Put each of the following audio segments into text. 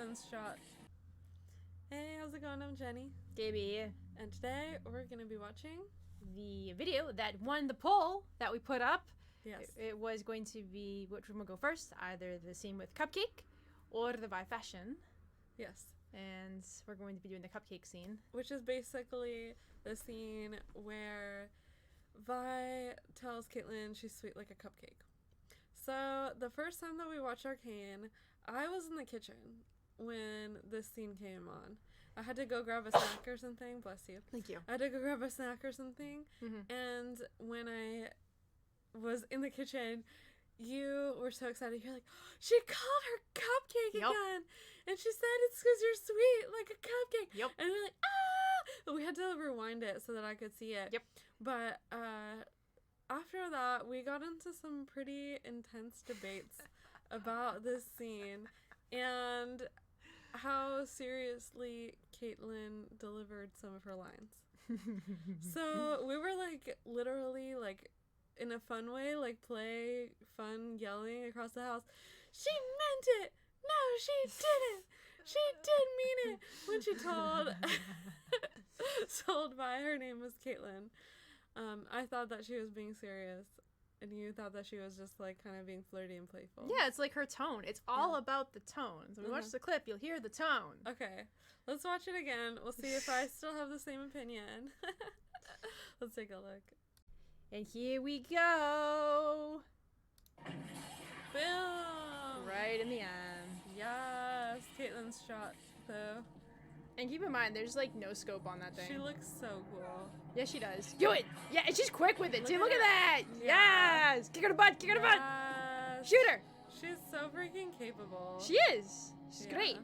Caitlyn's shot. Hey, how's it going? I'm Jenny. Gaby. And today we're going to be watching the video that won the poll that we put up. Yes. It was going to be, which one will go first? Either the scene with Cupcake or the Vi fashion. Yes. And we're going to be doing the Cupcake scene. Which is basically the scene where Vi tells Caitlyn she's sweet like a cupcake. So the first time that we watched Arcane, I was in the kitchen when this scene came on. I had to go grab a snack or something. Bless you. Thank you. I had to go grab a snack or something. Mm-hmm. And when I was in the kitchen, you were so excited. You're like, oh, she called her cupcake again. And she said it's because you're sweet like a cupcake. Yep. And we're like, ah! But we had to rewind it so that I could see it. Yep. But after that, we got into some pretty intense debates about this scene and how seriously Caitlyn delivered some of her lines. So we were like literally like in a fun way, like play fun yelling across the house. She meant it. No, she didn't. She did mean it when she told Vi her name was Caitlyn. I thought that she was being serious, and you thought that she was just like kind of being flirty and playful. Yeah, it's like her tone. It's all about the tone. So when we watch the clip, you'll hear the tone. Okay, let's watch it again. We'll see if I still have the same opinion. Let's take a look. And here we go. Boom! Right in the end. Yes, Caitlyn's shot though. And keep in mind, there's like no scope on that thing. She looks so cool. Yeah, she does. Do it! Yeah, and she's quick with it too. Look at that! Yeah. Yes! Kick her to butt! Kick her to butt! Shoot her! She's so freaking capable. She is. She's great.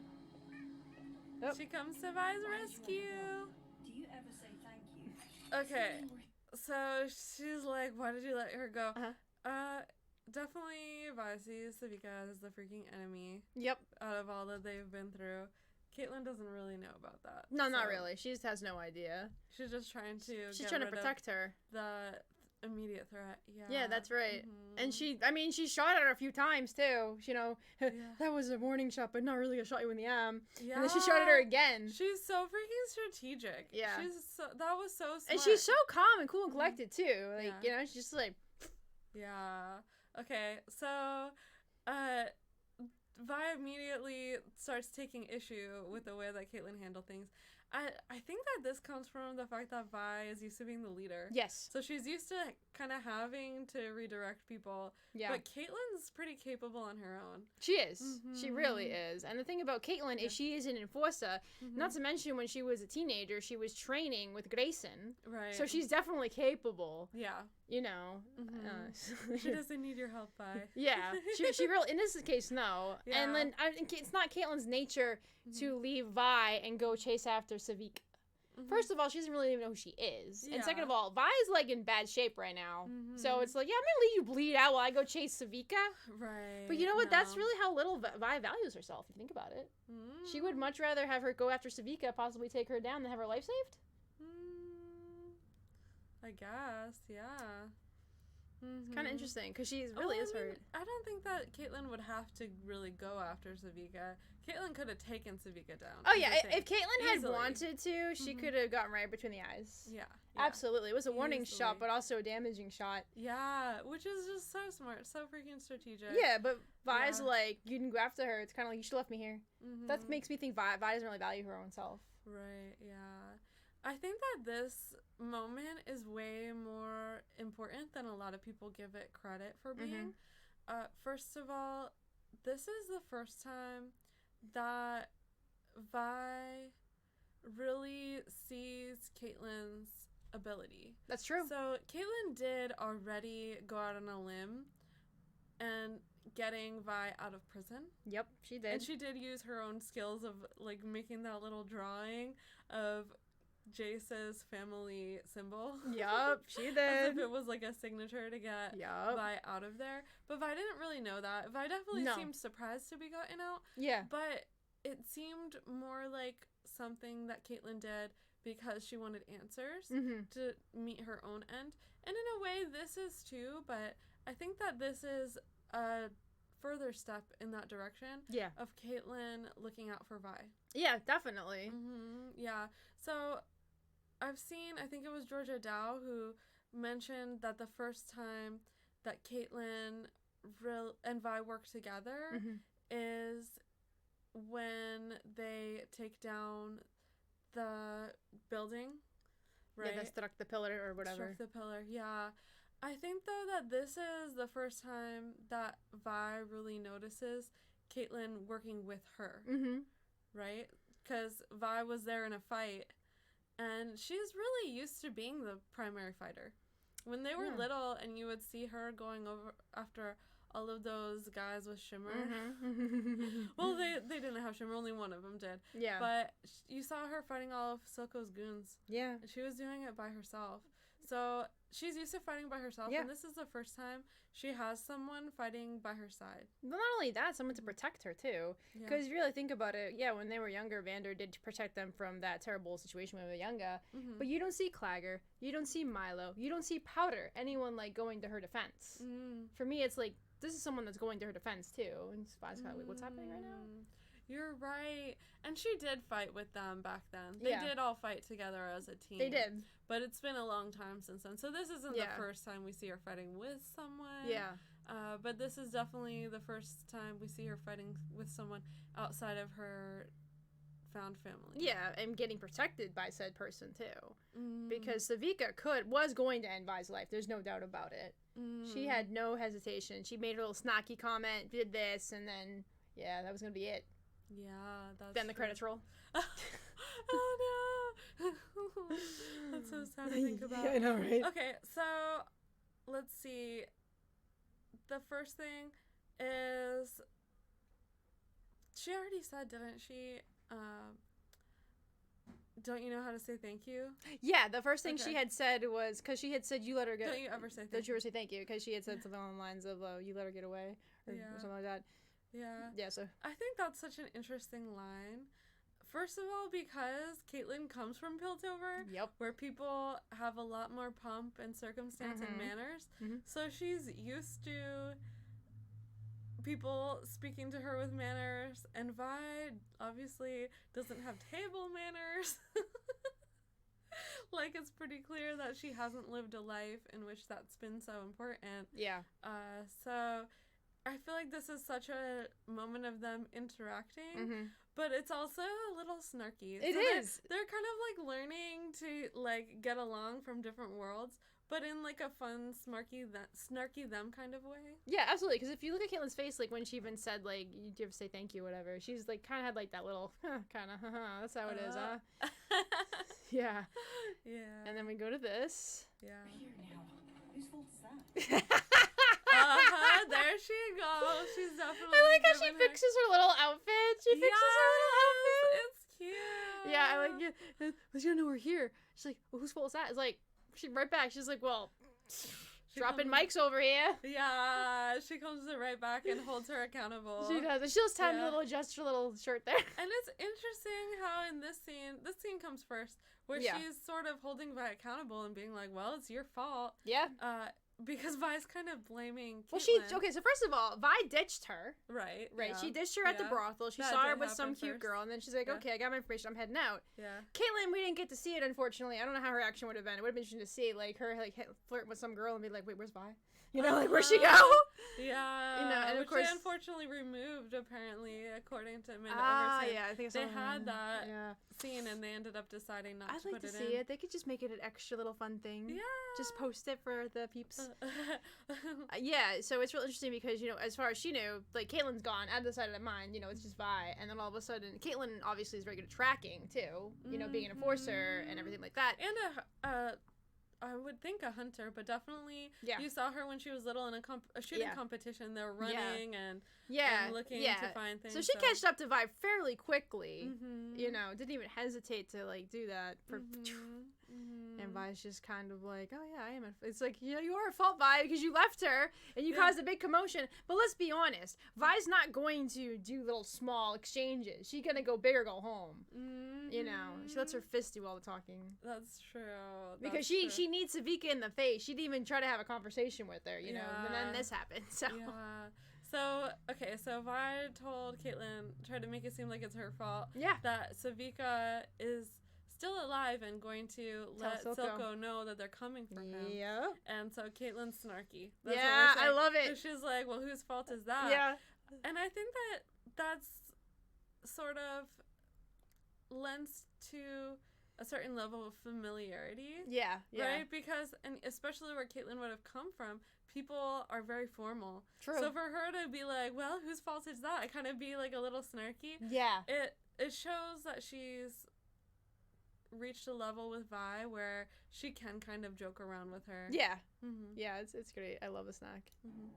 Oh. She comes to Vi's rescue. Do you ever say thank you? Okay, so she's like, why did you let her go? Uh-huh. Definitely Vi sees Savika as the freaking enemy. Yep. Out of all that they've been through. Caitlyn doesn't really know about that. No, not really. She just has no idea. She's just trying to She's trying to protect her. The immediate threat. Yeah. Yeah, that's right. Mm-hmm. And she shot at her a few times too. You know, that was a warning shot, but not really a shot you in the arm. Yeah. And then she shot at her again. She's so freaking strategic. Yeah. That was so smart. And she's so calm and cool and collected too. Like, you know, she's just like. Yeah. Okay, so, Vi immediately starts taking issue with the way that Caitlyn handled things. I think that this comes from the fact that Vi is used to being the leader. Yes. So she's used to kind of having to redirect people. Yeah. But Caitlyn's pretty capable on her own. She is. Mm-hmm. She really is. And the thing about Caitlyn is she is an enforcer. Mm-hmm. Not to mention when she was a teenager, she was training with Grayson. Right. So she's definitely capable. Yeah. You know. Mm-hmm. She doesn't need your help, Vi. Yeah. She really, in this case, no. Yeah. And then it's not Caitlyn's nature to leave Vi and go chase after Savik. Mm-hmm. First of all, she doesn't really even know who she is. Yeah. And second of all, Vi's like in bad shape right now. Mm-hmm. So it's like, yeah, I'm going to leave you bleed out while I go chase Savika. Right. But you know what? No. That's really how little Vi values herself, if you think about it. Mm. She would much rather have her go after Savika, possibly take her down, than have her life saved. I guess, yeah. It's kind of interesting, because she really is hurt. I don't think that Caitlyn would have to really go after Savika. Caitlyn could have taken Savika down. Oh, yeah. If Caitlyn had wanted to, she could have gotten right between the eyes. Yeah. Absolutely. It was a warning shot, but also a damaging shot. Yeah, which is just so smart. So freaking strategic. Yeah, but Vi's like, you can go after her. It's kind of like, you should have left me here. Mm-hmm. That makes me think Vi doesn't really value her own self. Right, yeah. I think that this moment is way more important than a lot of people give it credit for being. Mm-hmm. First of all, this is the first time that Vi really sees Caitlyn's ability. That's true. So Caitlyn did already go out on a limb and getting Vi out of prison. Yep, she did. And she did use her own skills of like making that little drawing of Jace's family symbol. Yup, she did. As if it was like a signature to get Vi out of there. But Vi didn't really know that. Vi definitely seemed surprised to be gotten out. Yeah. But it seemed more like something that Caitlyn did because she wanted answers to meet her own end. And in a way, this is too, but I think that this is a further step in that direction. Yeah. Of Caitlyn looking out for Vi. Yeah, definitely. Yeah. So I've seen, I think it was Georgia Dow who mentioned that the first time that Caitlyn and Vi work together is when they take down the building, right? Yeah, struck the pillar or whatever. Struck the pillar, yeah. I think, though, that this is the first time that Vi really notices Caitlyn working with her, right? Because Vi was there in a fight, and she's really used to being the primary fighter. When they were little and you would see her going over after all of those guys with Shimmer. Well, they didn't have Shimmer. Only one of them did. Yeah. But you saw her fighting all of Silco's goons. Yeah. And she was doing it by herself. So she's used to fighting by herself. Yeah. And this is the first time she has someone fighting by her side. Well, not only that, someone to protect her, too. Because if you really think about it, when they were younger, Vander did protect them from that terrible situation when they were younger. But you don't see Clagger. You don't see Milo. You don't see Powder. Anyone, like, going to her defense. For me, it's like, this is someone that's going to her defense, too. And Vi's kind of like, what's happening right now? You're right. And she did fight with them back then. They did all fight together as a team. They did. But it's been a long time since then. So this isn't the first time we see her fighting with someone. Yeah. But this is definitely the first time we see her fighting with someone outside of her found family. Yeah, and getting protected by said person, too. Because Sevika was going to end Vi's life. There's no doubt about it. She had no hesitation. She made her little snarky comment, did this, and then, that was going to be it. Yeah, that's Then the credits roll. Oh, no. That's so sad to think about. Yeah, I know, right? Okay, so let's see. The first thing is, she already said, didn't she? Don't you know how to say thank you? Yeah, the first thing she had said was, because she had said, you let her get... Don't you ever say thank you? Don't you ever say thank you? Because she had said something along the lines of, you let her get away, or something like that. Yeah. Yeah, so... I think that's such an interesting line. First of all, because Caitlyn comes from Piltover, where people have a lot more pomp and circumstance and manners. So she's used to people speaking to her with manners, and Vi obviously doesn't have table manners. Like, it's pretty clear that she hasn't lived a life in which that's been so important. Yeah. So I feel like this is such a moment of them interacting, but it's also a little snarky. It is. They're kind of like learning to like get along from different worlds, but in like a fun, snarky them kind of way. Yeah, absolutely. Because if you look at Caitlyn's face, like when she even said like, "You ever say thank you," or whatever, she's like kind of had like that little kind of, that's how it is, huh? Yeah. Yeah. And then we go to this. Yeah. Here now. Whose fault is that? There she goes. She's definitely. I like how she fixes her little outfit. She fixes her little outfit. It's cute. Yeah, I like it. You don't know we're here. She's like, well, whose fault is that? It's like, she right back. She's like, well, dropping mics over here. Yeah, she comes right back and holds her accountable. She does. And she'll just time to adjust her little shirt there. And it's interesting how in this scene comes first, where she's sort of holding Vi accountable and being like, well, it's your fault. Yeah. Because Vi's kind of blaming Caitlyn. Well, so first of all, Vi ditched her. Right. Yeah. She ditched her at the brothel. She saw her with some cute girl, and then she's like, okay, I got my information, I'm heading out. Yeah. Caitlyn, we didn't get to see it, unfortunately. I don't know how her reaction would have been. It would have been interesting to see, like, her, like, flirt with some girl and be like, wait, where's Vi? You know, like, where'd she go? Yeah. You know, and of course, they unfortunately removed, apparently, according to Amanda Overton. Yeah, I think they had that scene, and they ended up deciding not to put it in. I'd like to see it. They could just make it an extra little fun thing. Yeah. Just post it for the peeps. Yeah, so it's real interesting because, you know, as far as she knew, like, Caitlyn's gone out of the side of the mind, you know, it's just Vi, and then all of a sudden, Caitlyn obviously is very good at tracking, too, you know, being an enforcer and everything like that. And I would think a hunter, but definitely you saw her when she was little in a shooting competition. They were running and looking to find things. So she catched up to Vi fairly quickly, you know, didn't even hesitate to, like, do that. And Vi's just kind of like, oh yeah, I am. It's like, you know, you are at fault, Vi, because you left her and you caused a big commotion. But let's be honest, Vi's not going to do little small exchanges. She's gonna go big or go home. You know, she lets her fist do all the talking. That's true. Because she needs Sevika in the face. She didn't even try to have a conversation with her, you know. And then this happened. So. Yeah. So okay, so Vi told Caitlyn, tried to make it seem like it's her fault. Yeah. That Savika is still alive and going to let Silco know that they're coming for him. Yeah. And so Caitlyn's snarky. That's Yeah, what we're I saying. love it. So she's like, well, whose fault is that? Yeah. And I think that that's sort of lends to a certain level of familiarity. Yeah. Right? Because, and especially where Caitlyn would have come from, people are very formal. True. So for her to be like, well, whose fault is that? I kind of be like a little snarky. Yeah. It shows that she's reached a level with Vi where she can kind of joke around with her. Yeah. Mm-hmm. Yeah, it's great. I love the snack. Mm-hmm.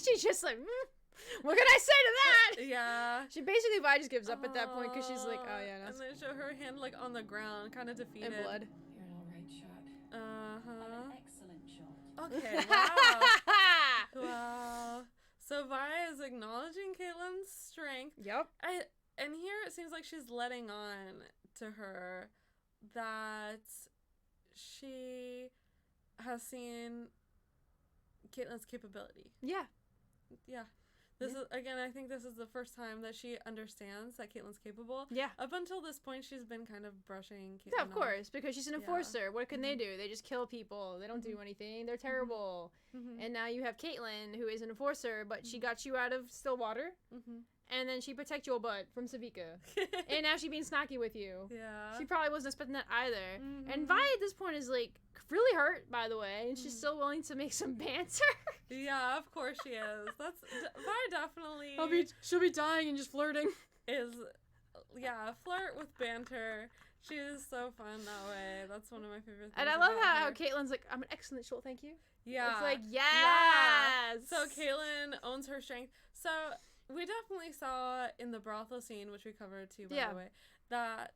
She's just like, what can I say to that? Yeah. She basically, Vi just gives up at that point because she's like, oh yeah, no. And then show her hand like on the ground, kind of defeated. And blood. You're an alright shot. Uh-huh. An excellent shot. Okay, wow. Wow. So Vi is acknowledging Caitlyn's strength. Yep. And here it seems like she's letting on to her that she has seen Caitlyn's capability. Yeah. Yeah. This is, again, I think this is the first time that she understands that Caitlyn's capable. Yeah. Up until this point, she's been kind of brushing Caitlyn Yeah, of off. course, because she's an enforcer. What can they Mhm. do? They just kill people. They don't do anything. They're terrible. Mm-hmm. And now you have Caitlyn, who is an enforcer, but she got you out of Stillwater, Mm-hmm. and then she protect your butt from Savika. And now she being snacky with you. Yeah. She probably wasn't expecting that either. Mhm. And Vi at this point is like really hurt, by the way, and she's still willing to make some banter. Yeah, of course she is. That's Vi definitely She'll be dying and just flirting. is, yeah, flirt with banter. She is so fun that way. That's one of my favorite things. And I love about how her. Caitlyn's like, I'm an excellent short, thank you. Yeah. It's like, yes. Yeah. So Caitlyn owns her strength. So we definitely saw in the brothel scene, which we covered too, by the way, that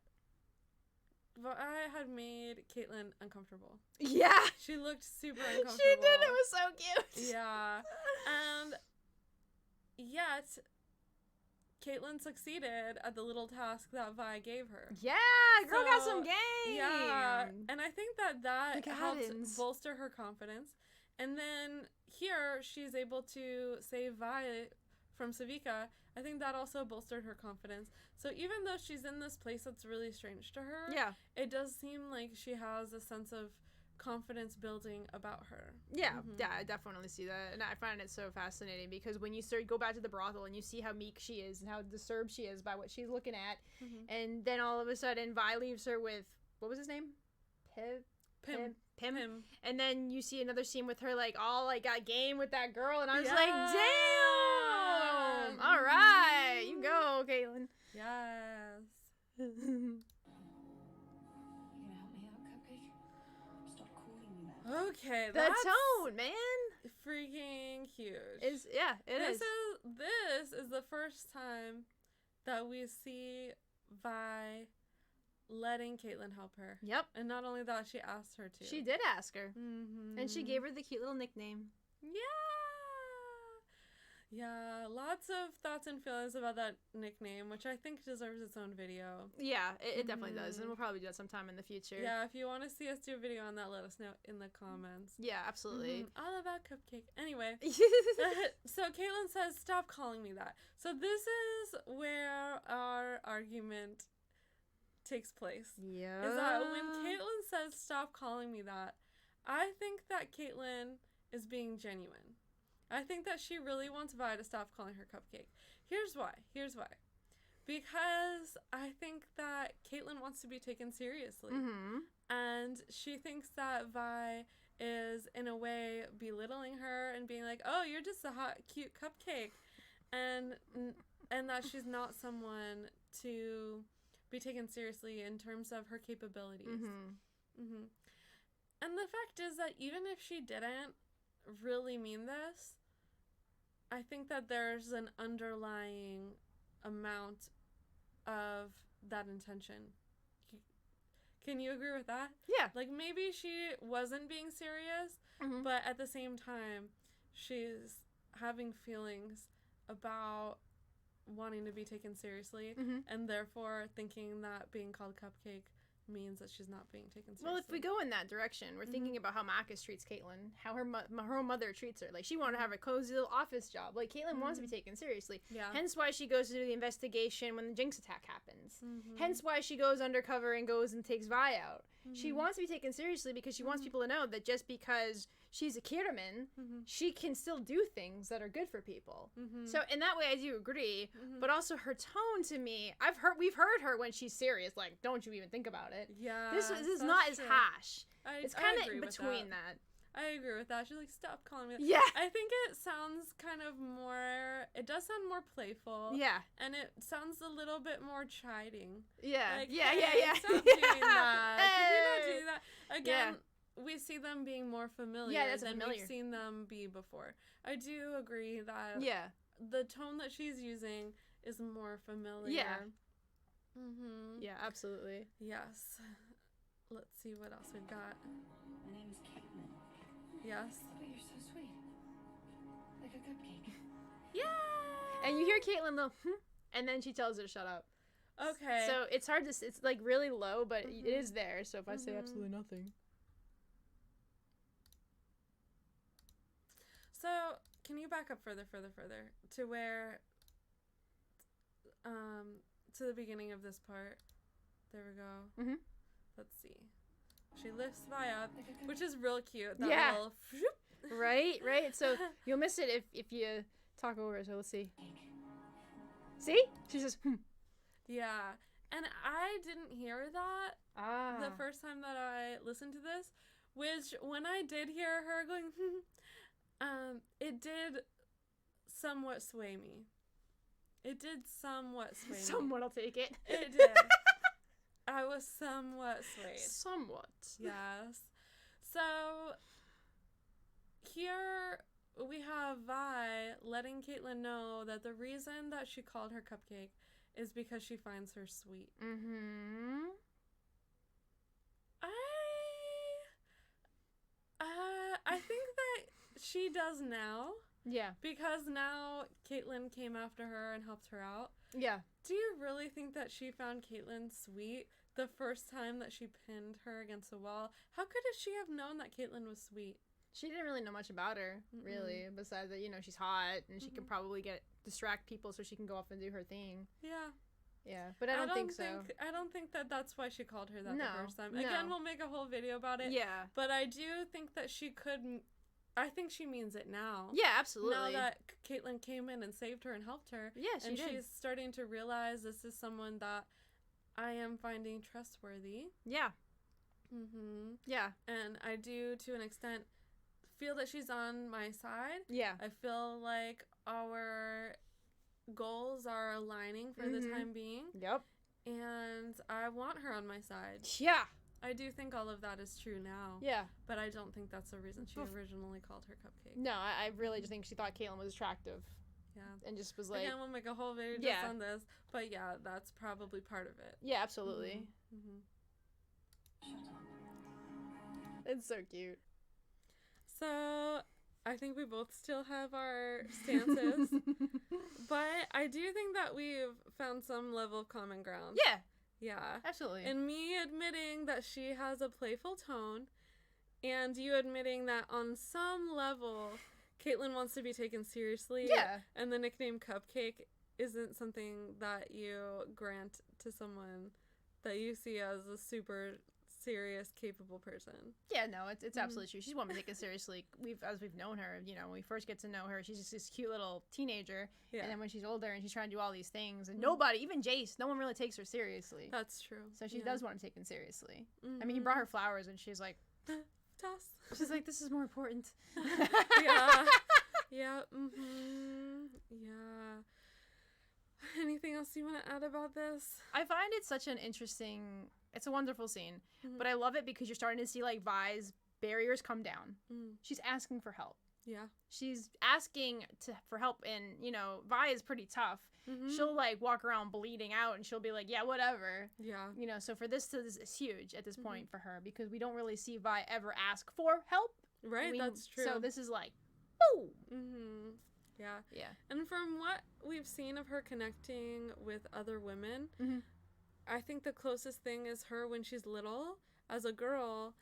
I had made Caitlyn uncomfortable. Yeah. She looked super uncomfortable. She did. It was so cute. Yeah. And yet, Caitlyn succeeded at the little task that Vi gave her. Yeah, girl got So, some game. Yeah. And I think that The helped gardens. bolster her confidence. And then here, she's able to save Vi from Savika. I think that also bolstered her confidence. So even though she's in this place that's really strange to her, Yeah. it does seem like she has a sense of confidence building about her. Yeah, Mhm. yeah, I definitely see that, and I find it so fascinating because when you go back to the brothel and you see how meek she is and how disturbed she is by what she's looking at, Mhm. and then all of a sudden Vi leaves her with, what was his name? Pim. Him. And then you see another scene with her like all like got game with that girl, and I was Yeah. like, damn, all right, you go, Caitlyn. Yes. You gonna help me out, Cupcake? Stop calling me that. Okay, The that's tone, man, freaking huge. is This is the first time that we see Vi letting Caitlyn help her. Yep, And not only that, she asked her to. she did ask her, Mm-hmm. and she gave her the cute little nickname. Yeah, lots of thoughts and feelings about that nickname, which I think deserves its own video. Yeah, it definitely does, and we'll probably do that sometime in the future. Yeah, if you want to see us do a video on that, let us know in the comments. Yeah, absolutely. All about Cupcake. Anyway, so Caitlyn says, stop calling me that. So this is where our argument takes place. Yeah. Is that when Caitlyn says, stop calling me that, I think that Caitlyn is being genuine. I think that she really wants Vi to stop calling her Cupcake. Here's why. Because I think that Caitlyn wants to be taken seriously. Mm-hmm. And she thinks that Vi is, in a way, belittling her and being like, oh, you're just a hot, cute cupcake. And that she's not someone to be taken seriously in terms of her capabilities. Mm-hmm. Mm-hmm. And the fact is that even if she didn't really mean this, I think that there's an underlying amount of that intention. Can you agree with that? Yeah. Like, maybe she wasn't being serious, Mm-hmm. but at the same time, she's having feelings about wanting to be taken seriously, Mm-hmm. and therefore thinking that being called Cupcake means that she's not being taken seriously. Well, if we go in that direction, we're thinking about how Marcus treats Caitlyn, how her own mother treats her. Like, she wanted to have a cozy little office job. Like, Caitlyn wants to be taken seriously. Yeah. Hence why she goes to do the investigation when the Jinx attack happens. Mm-hmm. Hence why she goes undercover and goes and takes Vi out. She wants to be taken seriously because she wants people to know that just because she's a Kiraman, she can still do things that are good for people. So in that way, I do agree. But also her tone to me, we've heard her when she's serious. Like, don't you even think about it. Yeah. This is not as harsh. It's kind of in between that. I agree with that. She's like, stop calling me that. Yeah. I think it sounds kind of more, it does sound more playful. Yeah. And it sounds a little bit more chiding. Yeah. Like, Yeah. hey, stop doing that. Could you not do that? Again, Yeah. we see them being more familiar than we've seen them be before. I do agree that the tone that she's using is more familiar. Yeah. Mm-hmm. Yeah, absolutely. Yes. Let's see what else we've got. My name is Caitlyn. Yes. But you're so sweet. Like a cupcake. Yeah. And you hear Caitlyn though, and then she tells her to shut up. Okay. So it's hard to, it's like really low, but it is there. So if I say absolutely nothing. So can you back up further to where, to the beginning of this part? There we go. Mm-hmm. Let's see. She lifts Vi up, which is real cute. That little Right. So you'll miss it if you talk over it. So let's see. See? She says, Yeah. And I didn't hear that the first time that I listened to this, which when I did hear her going, it did somewhat sway me. It did somewhat sway me. Someone will take it. It did. I was somewhat swayed. Somewhat. Yes. So here we have Vi letting Caitlyn know that the reason that she called her Cupcake is because she finds her sweet. Mm-hmm. I think that she does now. Yeah. Because now Caitlyn came after her and helped her out. Yeah. Do you really think that she found Caitlyn sweet the first time that she pinned her against the wall? How could she have known that Caitlyn was sweet? She didn't really know much about her, really, besides that, she's hot and she can probably distract people so she can go off and do her thing. Yeah. Yeah, but I don't think so. I don't think that that's why she called her that the first time. No. Again, we'll make a whole video about it. Yeah. But I do think that she could... I think she means it now. Yeah, absolutely. Now that Caitlyn came in and saved her and helped her. Yeah, she did. And she's starting to realize this is someone that I am finding trustworthy. Yeah. Mm-hmm. Yeah. And I do, to an extent, feel that she's on my side. Yeah. I feel like our goals are aligning for the time being. Yep. And I want her on my side. Yeah. I do think all of that is true now. Yeah. But I don't think that's the reason she originally called her Cupcake. No, I really just think she thought Caitlyn was attractive. Yeah. And just was like... Again, we'll make a whole video just on this. But yeah, that's probably part of it. Yeah, absolutely. Shut up. It's so cute. So, I think we both still have our stances. But I do think that we've found some level of common ground. Yeah. Yeah. Absolutely. And me admitting that she has a playful tone, and you admitting that on some level, Caitlyn wants to be taken seriously. Yeah. And the nickname Cupcake isn't something that you grant to someone that you see as a super serious, capable person. Yeah, no, it's absolutely true. She's one to take it seriously. As we've known her, when we first get to know her, she's just this cute little teenager. Yeah. And then when she's older and she's trying to do all these things, and nobody, even Jace, no one really takes her seriously. That's true. So she does want to be taken seriously. I mean, he brought her flowers, and she's like, toss. She's like, this is more important. Yeah. Yeah. Yeah. Anything else you want to add about this? I find it such an interesting... It's a wonderful scene, but I love it because you're starting to see, like, Vi's barriers come down. She's asking for help. Yeah. She's asking for help, and, Vi is pretty tough. She'll, like, walk around bleeding out, and she'll be like, yeah, whatever. Yeah. So for this is huge at this point for her, because we don't really see Vi ever ask for help. Right, that's true. So this is like, boom! Yeah. Yeah. And from what we've seen of her connecting with other women, I think the closest thing is her when she's little, as a girl,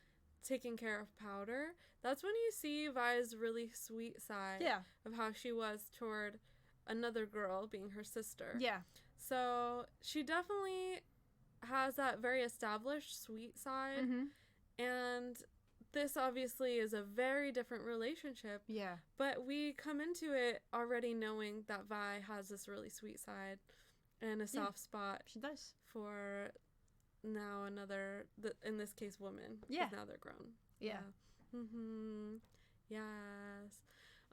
taking care of Powder. That's when you see Vi's really sweet side of how she was toward another girl, being her sister. Yeah. So she definitely has that very established sweet side. And this obviously is a very different relationship. Yeah. But we come into it already knowing that Vi has this really sweet side and a soft spot. She does. For now another, in this case, woman. Yeah. Now they're grown. Yeah. Yes.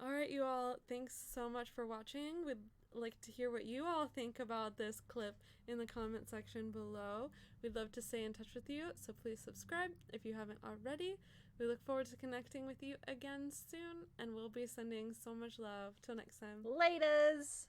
All right, you all. Thanks so much for watching. We'd like to hear what you all think about this clip in the comment section below. We'd love to stay in touch with you, so please subscribe if you haven't already. We look forward to connecting with you again soon, and we'll be sending so much love. Till next time. Laters!